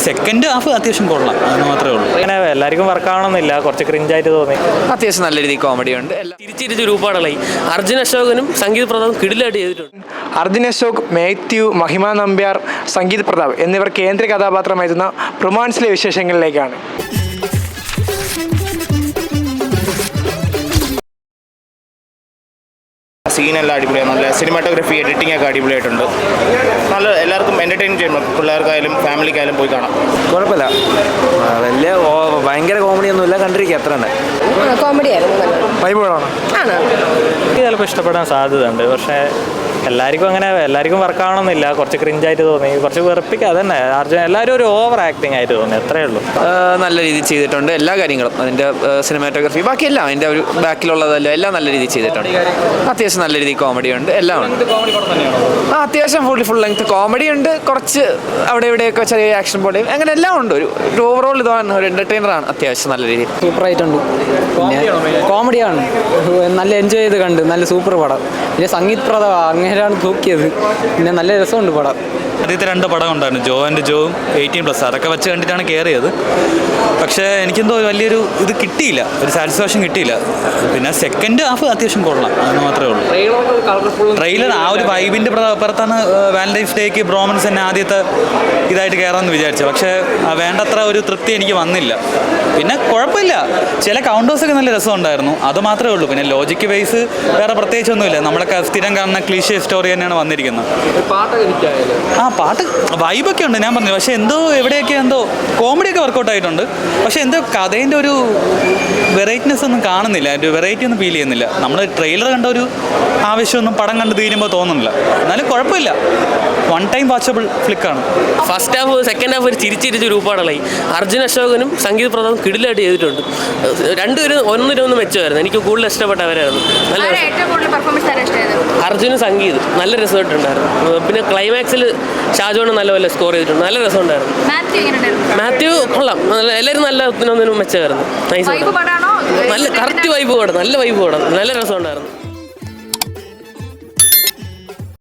Second half അത്യാവശ്യം കൊള്ളാം, അത് മാത്രമേ ഉള്ളൂ. അങ്ങനെ എല്ലാവർക്കും വർക്കാവണമെന്നില്ല, കുറച്ച് ക്രിഞ്ചായിട്ട് തോന്നി. അത്യാവശ്യം നല്ല രീതിയിൽ കോമഡി ഉണ്ട്. തിരിച്ചിരിച്ച് ഒരുപാടായി. അർജുൻ അശോകനും സംഗീത് പ്രതാപും കിടിലായിട്ട് ചെയ്തിട്ടുണ്ട്. അർജുൻ അശോക്, മാത്യു, മഹിമ നമ്പ്യാർ, സംഗീത് പ്രതാപ് എന്നിവർ കേന്ദ്ര കഥാപാത്രമായിരുന്ന റൊമാൻസിലെ വിശേഷങ്ങളിലേക്കാണ്. സീനെല്ലാം അടിപൊളിയാണ്. നല്ല സിനിമാറ്റോഗ്രഫി, എഡിറ്റിംഗ് ഒക്കെ അടിപൊളിയായിട്ടുണ്ട്. നല്ല എല്ലാവർക്കും എൻ്റർടൈൻ ചെയ്യുമ്പോൾ പിള്ളേർക്കായാലും ഫാമിലിക്കായാലും പോയി കാണാം. കുഴപ്പമില്ല, വലിയ ഭയങ്കര കോമഡിയൊന്നുമില്ല, കണ്ടിരിക്കുക അത്ര തന്നെ. എനിക്ക് ചിലപ്പോൾ ഇഷ്ടപ്പെടാൻ സാധ്യതയുണ്ട്, പക്ഷേ എല്ലാവർക്കും വർക്കാവണമെന്നില്ല, കുറച്ച് ക്രിഞ്ചായിട്ട് തോന്നി, കുറച്ച് വെറുപ്പിക്കുക. അതന്നെ അർജുൻ എല്ലാവരും ഒരു ഓവർ ആക്ടിങ് ആയിട്ട് തോന്നി, അത്രേ ഉള്ളൂ. നല്ല രീതിയിൽ ചെയ്തിട്ടുണ്ട് എല്ലാ കാര്യങ്ങളും. അതിൻ്റെ സിനിമാറ്റോഗ്രഫി ബാക്കിയെല്ലാം അതിൻ്റെ ഒരു ബാക്കിലുള്ളതെല്ലാം എല്ലാം നല്ല രീതിയിൽ ചെയ്തിട്ടുണ്ട്. അത്യാവശ്യം നല്ല രീതിയിൽ കോമഡി ഉണ്ട്, എല്ലാം ഉണ്ട്. അത്യാവശ്യം ഫുൾ ലെങ്ത് കോമഡി ഉണ്ട്, കുറച്ച് അവിടെ ഇവിടെയൊക്കെ ചെറിയ ആക്ഷൻ പോലെ അങ്ങനെ എല്ലാം ഉണ്ട്. ഒരു ഓവറോൾ ഇതാണ്, ഒരു എൻ്റർടൈനറാണ്. അത്യാവശ്യം നല്ല രീതിയിൽ സൂപ്പറായിട്ടുണ്ട്. കോമഡിയാണ്, നല്ല എൻജോയ് ചെയ്ത് കണ്ട്, നല്ല സൂപ്പർ പടം. പിന്നെ സംഗീത് പ്രതാപ് അങ്ങനെയാണ് തൂക്കിയത്, പിന്നെ നല്ല രസമുണ്ട് പടം. ആദ്യത്തെ 2 പടം ഉണ്ടായിരുന്നു, ജോ ആൻഡ് ജോവും 18+, അതൊക്കെ വെച്ച് കണ്ടിട്ടാണ് കയറിയത്. പക്ഷേ എനിക്കെന്തോ വലിയൊരു ഇത് കിട്ടിയില്ല, ഒരു സാറ്റിസ്ഫാക്ഷൻ കിട്ടിയില്ല. പിന്നെ സെക്കൻഡ് ഹാഫ് അത്യാവശ്യം കൊള്ളാം, അത് മാത്രമേ ഉള്ളൂ. ട്രെയിലർ ആ ഒരു വൈബിൻ്റെ പുറത്താണ് വാലന്റൈൻസ് ഡേക്ക് ബ്രോമൻസ് തന്നെ ആദ്യത്തെ ഇതായിട്ട് കയറാമെന്ന് വിചാരിച്ചത്. പക്ഷേ വേണ്ടത്ര ഒരു തൃപ്തി എനിക്ക് വന്നില്ല. പിന്നെ കുഴപ്പമില്ല, ചില കൗണ്ടേഴ്സൊക്കെ നല്ല രസമുണ്ടായിരുന്നു, അത് മാത്രമേ ഉള്ളൂ. പിന്നെ ലോജിക്ക് വൈസ് വേറെ പ്രത്യേകിച്ചൊന്നുമില്ല, നമ്മളൊക്കെ സ്ഥിരം കാണുന്ന ക്ലീഷേ സ്റ്റോറി തന്നെയാണ് വന്നിരിക്കുന്നത്. പാട്ട് വൈബൊക്കെ ഉണ്ട്, ഞാൻ പറഞ്ഞു. പക്ഷേ എവിടെയൊക്കെ കോമഡിയൊക്കെ വർക്കൗട്ട് ആയിട്ടുണ്ട്. പക്ഷേ കഥേൻ്റെ ഒരു വെറൈറ്റിനെസ് ഒന്നും കാണുന്നില്ല, ഒരു വെറൈറ്റി ഒന്നും ഫീൽ ചെയ്യുന്നില്ല. നമ്മൾ ട്രെയിലർ കണ്ട ഒരു ആവശ്യമൊന്നും പടം കണ്ട് തീരുമ്പോൾ തോന്നുന്നില്ല. എന്നാലും കുഴപ്പമില്ല, 1 ടൈം വാച്ചബിൾ ഫ്ലിക്കാണ്. ഫസ്റ്റ് ഹാഫ് സെക്കൻഡ് ഹാഫ് ഒരു ചിരിച്ചിരിച്ച് ഒരുപാടായി. അർജുൻ അശോകനും സംഗീത് പ്രതാപും കിടിലായിട്ട് ചെയ്തിട്ടുണ്ട്. രണ്ടുപേരും ഒന്നിനൊന്ന് മെച്ചമായിരുന്നു. എനിക്ക് കൂടുതൽ ഇഷ്ടപ്പെട്ടവരായിരുന്നു. അർജുനും സംഗീത് നല്ല രസമായിട്ടുണ്ടായിരുന്നു. പിന്നെ ക്ലൈമാക്സിൽ ഷാജോണ് നല്ലപോലെ സ്കോർ ചെയ്തിട്ടുണ്ട്, നല്ല രസമുണ്ടായിരുന്നു. മാത്യു കൊള്ളാം, എല്ലാവരും നല്ല ഒന്നിനൊന്നിനും മെച്ചമായിരുന്നു. നൈസ്, നല്ല കറക്റ്റ് വൈബ് പടം, നല്ല വൈബ് പടം, നല്ല രസമുണ്ടായിരുന്നു.